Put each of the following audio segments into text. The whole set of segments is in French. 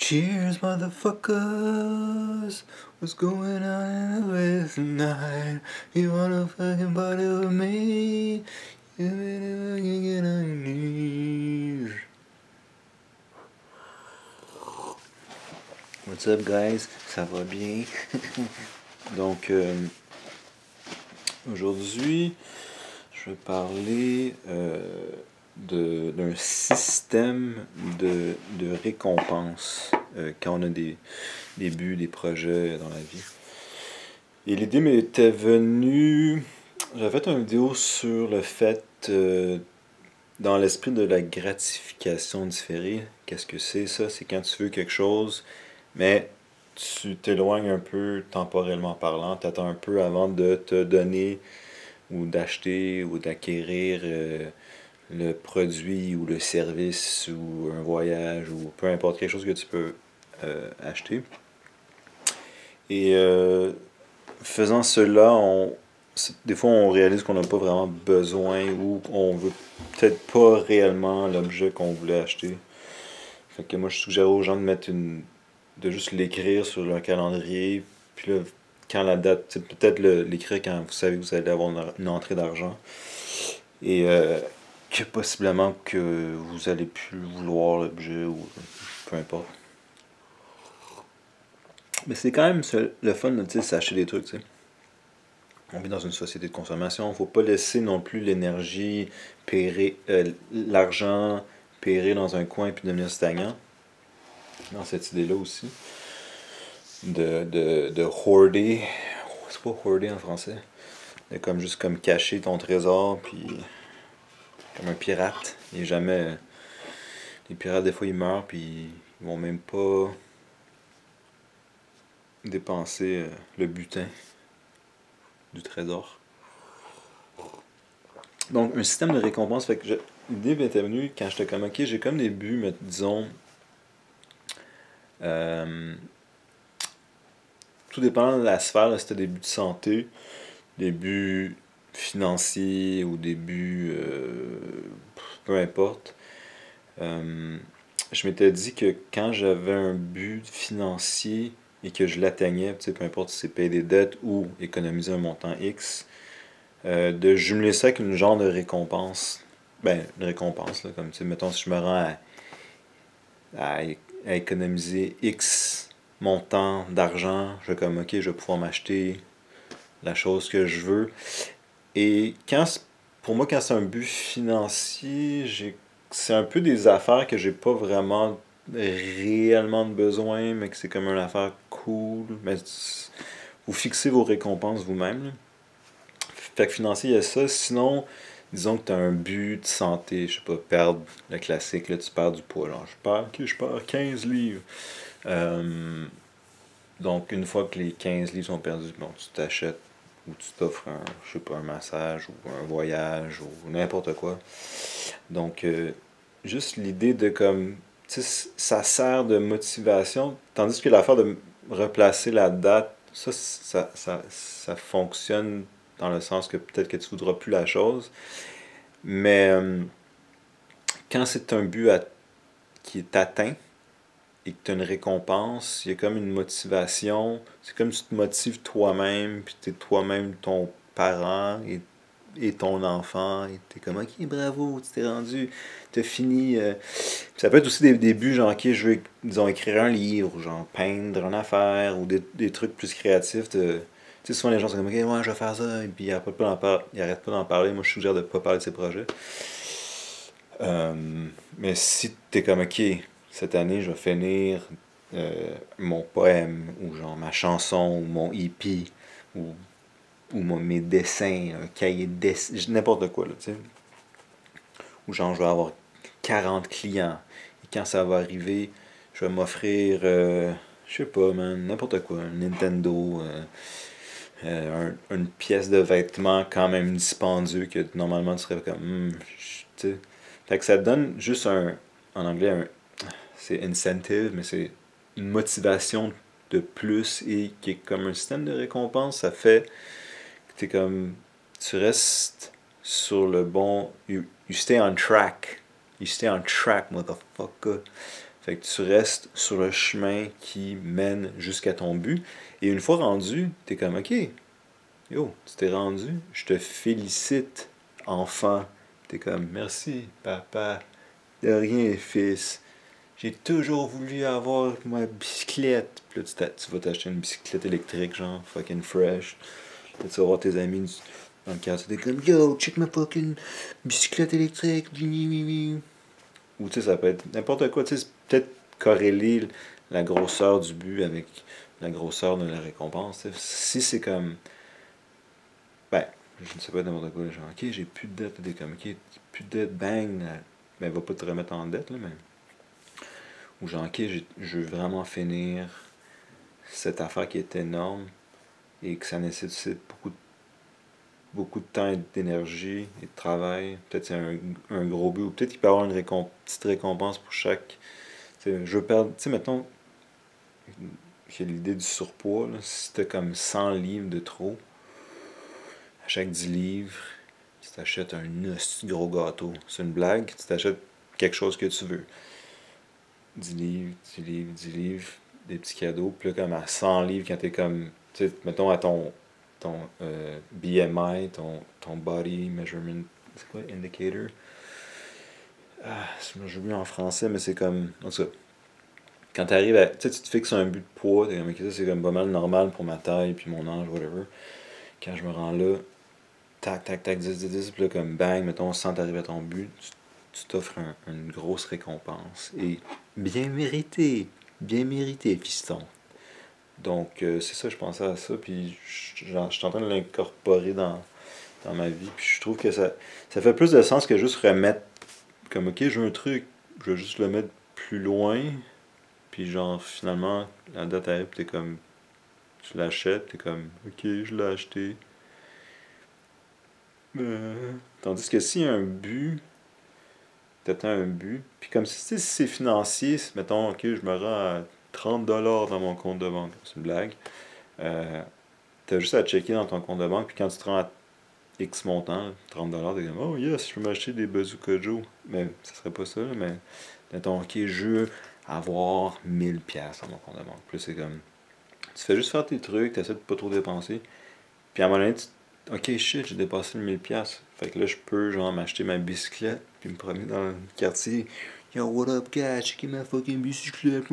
Cheers, motherfuckers. What's going on with tonight? You wanna fucking party with me? You can get on your knees. What's up, guys? Ça va bien? Donc, aujourd'hui, je vais parler d'un système de récompense quand on a des buts, des projets dans la vie. Et l'idée m'était venue, j'avais fait une vidéo sur le fait, dans l'esprit de la gratification différée. Qu'est-ce que c'est ça? C'est quand tu veux quelque chose, mais tu t'éloignes un peu temporellement parlant, tu attends un peu avant de te donner ou d'acheter ou d'acquérir le produit ou le service ou un voyage ou peu importe, quelque chose que tu peux acheter. Et faisant cela, des fois on réalise qu'on n'a pas vraiment besoin ou on veut peut-être pas réellement l'objet qu'on voulait acheter. Fait que moi je suggère aux gens de juste l'écrire sur leur calendrier, puis là, quand la date, c'est peut-être l'écrire quand vous savez que vous allez avoir une entrée d'argent. Et que possiblement que vous allez plus vouloir l'objet ou peu importe. Mais c'est quand même le fun de s'acheter des trucs, tu sais. On vit dans une société de consommation, il ne faut pas laisser non plus l'énergie périr, l'argent périr dans un coin et puis devenir stagnant. Dans cette idée-là aussi. De hoarder. C'est pas hoarder en français. De juste comme cacher ton trésor puis comme un pirate. Il est jamais. Les pirates des fois ils meurent puis ils vont même pas dépenser le butin du trésor. Donc un système de récompense, fait que l'idée m'était venue quand j'étais comme ok, j'ai comme des buts, mais disons tout dépendant de la sphère, là, si t'as des buts de santé, des buts financiers ou des buts peu importe. Je m'étais dit que quand j'avais un but financier et que je l'atteignais, peu importe si c'est payer des dettes ou économiser un montant X, de jumeler ça avec une genre de récompense. Ben, une récompense, là, comme mettons si je me rends à économiser X montant d'argent, je vais comme ok, je vais pouvoir m'acheter la chose que je veux. Et pour moi, quand c'est un but financier, c'est un peu des affaires que j'ai pas vraiment réellement de besoin, mais que c'est comme une affaire cool. Mais vous fixez vos récompenses vous-même, là. Fait que financier, il y a ça. Sinon, disons que tu as un but de santé, je sais pas, perdre le classique, là, tu perds du poids. Genre, je perds 15 livres. Donc, une fois que les 15 livres sont perdus, bon, tu t'achètes ou tu t'offres je sais pas, un massage ou un voyage ou n'importe quoi. Donc, juste l'idée de comme, tu sais, ça sert de motivation, tandis que l'affaire de replacer la date, ça fonctionne dans le sens que peut-être que tu voudras plus la chose, mais quand c'est un but qui est atteint, et que tu as une récompense, il y a comme une motivation. C'est comme si tu te motives toi-même, puis tu es toi-même ton parent et ton enfant, et tu es comme, ok, bravo, tu t'es rendu, tu as fini. Ça peut être aussi des buts, genre, ok, je veux, disons, écrire un livre, ou genre, peindre une affaire, ou des trucs plus créatifs. Tu sais, souvent les gens sont comme, ok, ouais, je vais faire ça, et puis ils n'arrêtent pas d'en parler. Moi, je suggère de ne pas parler de ces projets. Mais si tu es comme, ok, cette année, je vais finir mon poème, ou genre ma chanson, ou mon EP, ou mes dessins, un cahier de dessins, n'importe quoi, là, tu sais. Ou genre, je vais avoir 40 clients. Et quand ça va arriver, je vais m'offrir, je sais pas, man, n'importe quoi, un Nintendo, une pièce de vêtement quand même dispendieux que normalement tu serais comme, tu sais. Fait que ça te donne juste en anglais, c'est incentive, mais c'est une motivation de plus et qui est comme un système de récompense. Ça fait que tu restes sur le bon, you stay on track. You stay on track, motherfucker. Fait que tu restes sur le chemin qui mène jusqu'à ton but. Et une fois rendu, t'es comme, ok, yo, tu t'es rendu, je te félicite, enfant. T'es comme, merci, papa, de rien, fils. J'ai toujours voulu avoir ma bicyclette. Puis là, tu vas t'acheter une bicyclette électrique, genre, fucking fresh. Là, tu vas voir tes amis dans le quartier, t'es comme, yo, check ma fucking bicyclette électrique. Ou tu sais, ça peut être n'importe quoi. Tu sais, peut-être corréler la grosseur du but avec la grosseur de la récompense. T'sais. Si c'est comme. Ben, je ne sais pas n'importe quoi. Genre, ok, j'ai plus de dette. T'es comme, ok, plus de dette, bang. Ben, va pas te remettre en dette, là, mais. Ou genre, ok, je veux vraiment finir cette affaire qui est énorme et que ça nécessite beaucoup de temps et d'énergie et de travail. Peut-être c'est un gros but, ou peut-être qu'il peut y avoir une petite récompense pour chaque. T'sais, je veux perdre. Tu sais, mettons, j'ai l'idée du surpoids. Là. Si t'as comme 100 livres de trop, à chaque 10 livres, tu t'achètes un gros gâteau. C'est une blague, tu t'achètes quelque chose que tu veux. 10 livres, 10 livres, 10 livres, des petits cadeaux. Puis là, comme à 100 livres, quand t'es comme, tu sais, mettons à ton BMI, ton Body Measurement, c'est quoi, Indicator? Ah, je l'oublie en français, mais c'est comme, en tout cas, quand tu arrives à, tu sais, tu te fixes un but de poids, t'es comme, ok, ça c'est comme pas mal normal pour ma taille, puis mon âge, whatever. Quand je me rends là, tac, tac, tac, 10, 10, 10, puis là, comme bang, mettons, sans t'arriver à ton but, tu t'offres une grosse récompense. Et bien mérité, fiston. Donc, c'est ça, je pensais à ça, puis je suis en train de l'incorporer dans ma vie, puis je trouve que ça fait plus de sens que juste remettre, comme, ok, j'ai un truc, je vais juste le mettre plus loin, puis genre, finalement, la date arrive, t'es comme, tu l'achètes, t'es comme, ok, je l'ai acheté. Tandis que s'il y a un but, t'atteins un but, puis comme si c'est financier, mettons, ok, je me rends à 30$ dans mon compte de banque, c'est une blague, t'as juste à checker dans ton compte de banque, puis quand tu te rends à X montant, 30$, t'es comme, oh yes, je peux m'acheter des Bazooka Joe. Mais ça serait pas ça, là, mais mettons, ok, je veux avoir 1000$ dans mon compte de banque. Puis là, c'est comme, tu fais juste faire tes trucs, t'essaies de pas trop dépenser. Puis à un moment donné, ok, shit, j'ai dépassé le 1000$. Fait que là, je peux, genre, m'acheter ma bicyclette, puis me promener dans le quartier. Yo, what up, guys? Checker ma fucking bicyclette.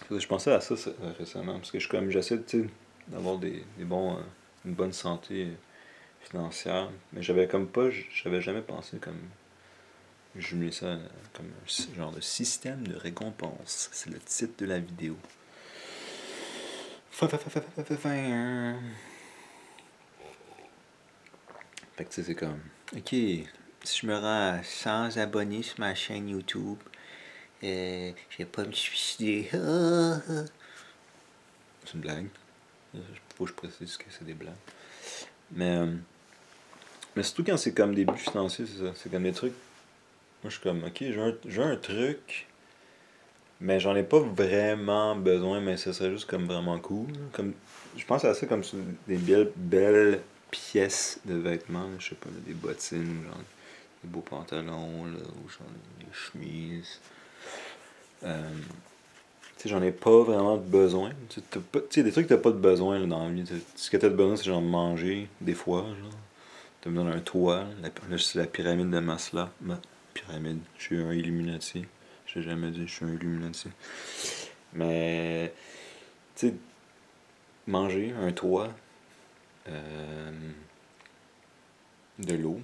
Je pensais à ça récemment, parce que j'essaie d'avoir une bonne santé financière, mais j'avais jamais pensé comme jumeler ça comme un genre de système de récompense. C'est le titre de la vidéo. Fait que tu sais, c'est comme, ok, si je me rends à 100 abonnés sur ma chaîne YouTube, je vais pas me suicider. C'est une blague. Faut que je précise que c'est des blagues. Mais surtout quand c'est comme des buts financiers, c'est ça. C'est comme des trucs. Moi, je suis comme, ok, j'ai un truc, mais j'en ai pas vraiment besoin, mais ça serait juste comme vraiment cool. Comme, je pense à ça comme sur des belles pièces de vêtements. Je sais pas, des bottines, genre, des beaux pantalons, là, ou genre des chemises. Tu sais, j'en ai pas vraiment de besoin. Tu sais, des trucs que t'as pas de besoin là, dans la vie. Ce que t'as de besoin, c'est genre de manger, des fois, genre. T'as besoin d'un toit. Là, c'est la pyramide de Maslow. Pyramide. Je suis un Illuminati. Je t'ai jamais dit, je suis un Illuminati. Mais, tu sais, manger, un toit, de l'eau.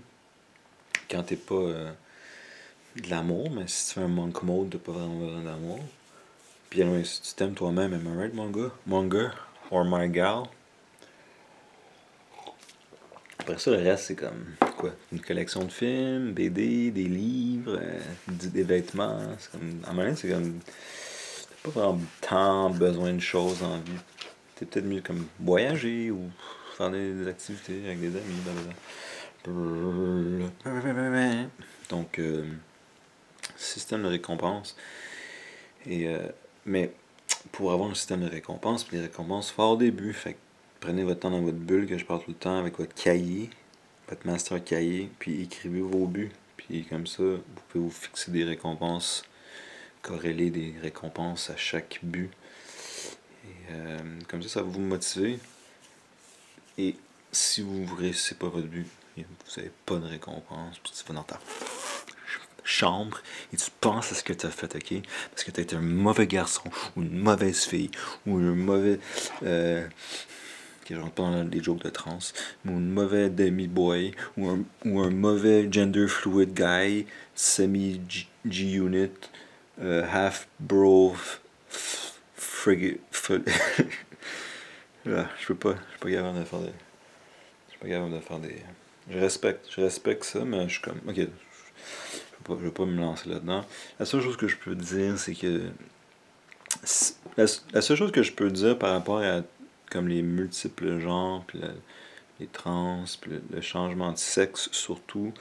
Quand t'es pas de l'amour, mais si tu fais un monk mode, t'as pas vraiment besoin d'amour. Puis anyway, si tu t'aimes toi-même, am I right, mon gars? Mon gars, or my gal. Après ça, le reste, c'est comme, quoi? Une collection de films, BD, des livres, des vêtements. C'est comme, à un moment donné, c'est comme, t'as pas vraiment tant besoin de choses en vie. T'es peut-être mieux comme voyager ou faire des activités avec des amis, blablabla. Donc, système de récompense. Mais pour avoir un système de récompense, puis les récompenses, il faut avoir des buts. Fait prenez votre temps dans votre bulle, que je parle tout le temps, avec votre cahier, votre master cahier, puis écrivez vos buts. Puis comme ça, vous pouvez vous fixer des récompenses, corréler des récompenses à chaque but. Et comme ça va vous motiver. Et si vous ne réussissez pas votre but, vous n'avez pas de récompense, puis tu vas dans ta chambre et tu penses à ce que tu as fait, ok? Parce que tu as été un mauvais garçon, ou une mauvaise fille, ou un mauvais. Je rentre pas dans les jokes de trans, ou un mauvais demi-boy, ou un mauvais gender fluid guy, semi-G-unit, half bro, frigate. Je suis pas capable de faire des. Je suis pas capable de faire des. Je respecte ça, mais je suis comme. Ok, je vais pas me lancer là-dedans. La seule chose que je peux dire, c'est que. La seule chose que je peux dire par rapport à comme les multiples genres, puis les trans, puis le changement de sexe surtout,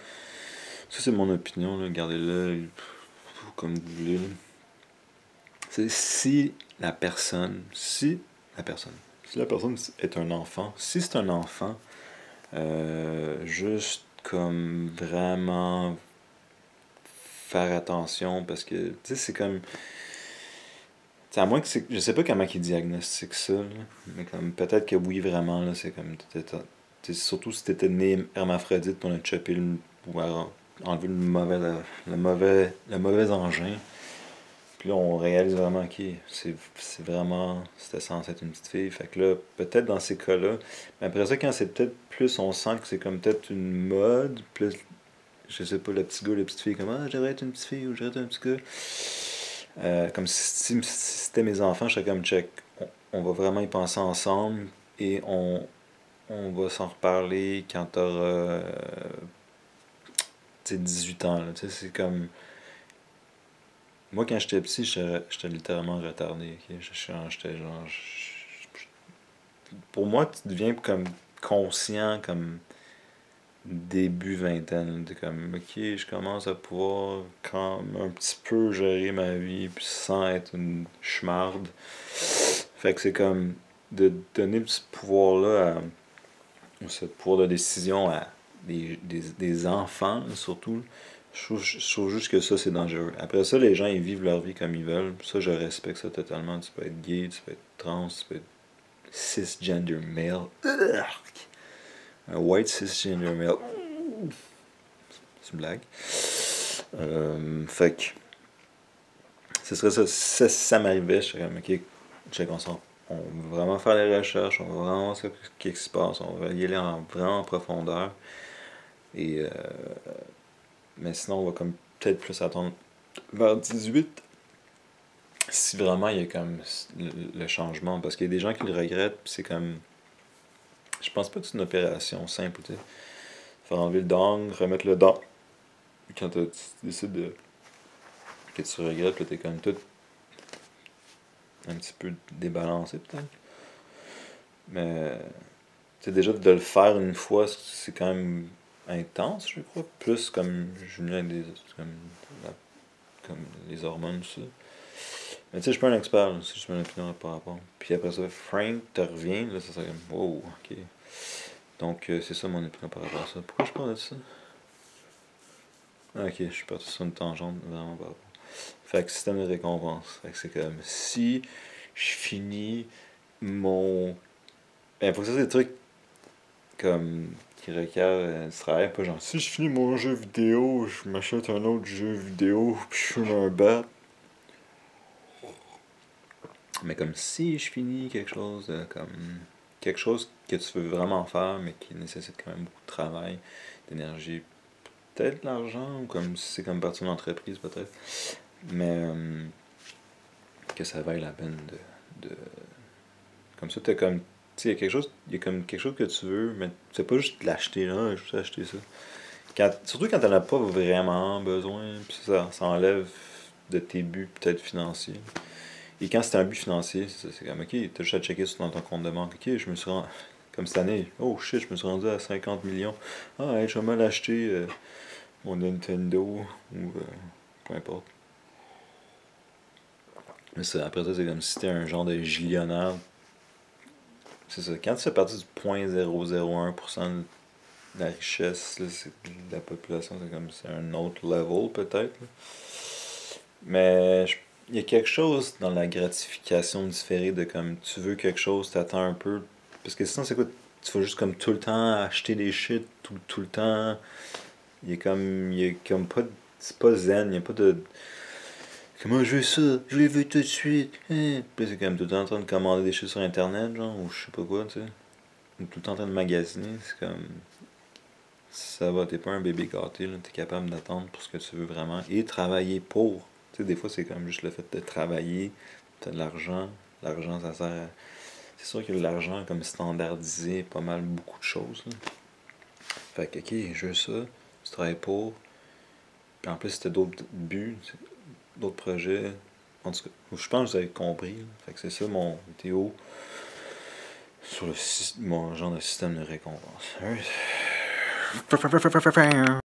ça c'est mon opinion, là, gardez-le comme vous voulez. C'est si la personne est un enfant, si c'est un enfant, juste comme vraiment faire attention parce que, tu sais, c'est comme. T'sais, à moins que c'est. Je sais pas comment ils diagnostiquent ça, là, mais comme peut-être que oui, vraiment, là, c'est comme. Surtout si t'étais né hermaphrodite, on a chopé ou enlevé le mauvais engin. Puis là, on réalise vraiment que c'est vraiment. C'était censé être une petite fille. Fait que là, peut-être dans ces cas-là. Mais après ça, quand c'est peut-être plus, on sent que c'est comme peut-être une mode. Plus, je sais pas, le petit gars, la petite fille, comme ah, j'aimerais être une petite fille ou j'aimerais être un petit gars. Comme si c'était mes enfants, je serais comme check. On va vraiment y penser ensemble et on va s'en reparler quand t'auras 18 ans. Là, c'est comme. Moi, quand j'étais petit, j'étais littéralement retardé. Okay? J'étais genre. Pour moi, tu deviens comme conscient, comme début vingtaine. T'es comme, ok, je commence à pouvoir quand un petit peu gérer ma vie, puis sans être une schmarde. Fait que c'est comme de donner ce pouvoir-là, ce pouvoir de décision à des enfants, surtout. Je trouve juste que ça, c'est dangereux. Après ça, les gens, ils vivent leur vie comme ils veulent. Ça, je respecte ça totalement. Tu peux être gay, tu peux être trans, tu peux être cisgender male. Un white cisgender male. C'est une blague. Fait que ce serait ça. Si ça m'arrivait, je serais comme, ok, check, on va vraiment faire les recherches, on va vraiment voir ce qui se passe, on va y aller vraiment en profondeur. Et, mais sinon, on va comme peut-être plus attendre vers 18 si vraiment il y a comme le changement. Parce qu'il y a des gens qui le regrettent, puis c'est comme. Je pense pas que c'est une opération simple, tu sais. Faire enlever le dong, remettre le dong. Quand tu décides de. Que tu regrettes, là, t'es comme tout un petit peu débalancé, peut-être. Mais. Tu sais, déjà de le faire une fois, c'est quand même intense, je crois. Plus comme Julien des. Comme les hormones, tout ça. Mais tu sais, je suis pas un expert, c'est juste mon opinion par rapport. Puis après ça, Frank te revient, là, ça serait comme, wow, ok. Donc, c'est ça mon opinion par rapport à ça. Pourquoi je parle de ça? Ah, ok, je suis parti sur une tangente, vraiment pas. Fait que système de récompense. Fait que c'est comme, si je finis mon. Ben, faut que ça, c'est des trucs comme qui requièrent du travail, pas genre, si je finis mon jeu vidéo, je m'achète un autre jeu vidéo, puis je fume un bat. Mais comme si je finis quelque chose que tu veux vraiment faire, mais qui nécessite quand même beaucoup de travail, d'énergie, peut-être de l'argent, ou comme si c'est comme partie d'une entreprise peut-être. Mais que ça vaille la peine de. Comme ça, t'as comme. Tu sais, il y a comme quelque chose que tu veux, mais c'est pas juste l'acheter là, juste acheter ça. Surtout quand t'en as pas vraiment besoin, puis ça enlève de tes buts peut-être financiers. Et quand c'est un but financier, c'est comme, ok, t'as juste à checker sur ton compte de banque. Ok, je me suis rendu, comme cette année, oh shit, je me suis rendu à 50 millions. Ah, hey, je vais mal acheter mon Nintendo ou peu importe. Mais ça, après ça, c'est comme si t'es un genre de gillionnaire. c'est ça. Quand tu fais partie du 0.001% de la richesse, là, de la population, c'est un autre level peut-être. Là. Mais il y a quelque chose dans la gratification différée de comme tu veux quelque chose, t'attends un peu. Parce que sinon, c'est quoi? Tu vas juste comme tout le temps acheter des shit, tout le temps. Il y a comme pas. C'est pas zen, il n'y a pas de. Comment je veux ça? Je les veux tout de suite. Hein? Puis c'est comme tout le temps en train de commander des choses sur internet, genre, ou je sais pas quoi, tu sais. Ou tout le temps en train de magasiner, c'est comme. Ça va, t'es pas un bébé gâté, là. T'es capable d'attendre pour ce que tu veux vraiment et travailler pour. Tu sais, des fois, c'est comme juste le fait de travailler, t'as de l'argent. L'argent, ça sert à. C'est sûr que l'argent, comme standardisé, pas mal beaucoup de choses, là. Fait que, ok, je veux ça, tu travailles pour. Puis en plus, c'était d'autres buts, d'autres projets. En tout cas, je pense que vous avez compris. Là. Fait que c'est ça mon vidéo sur mon genre de système de récompense.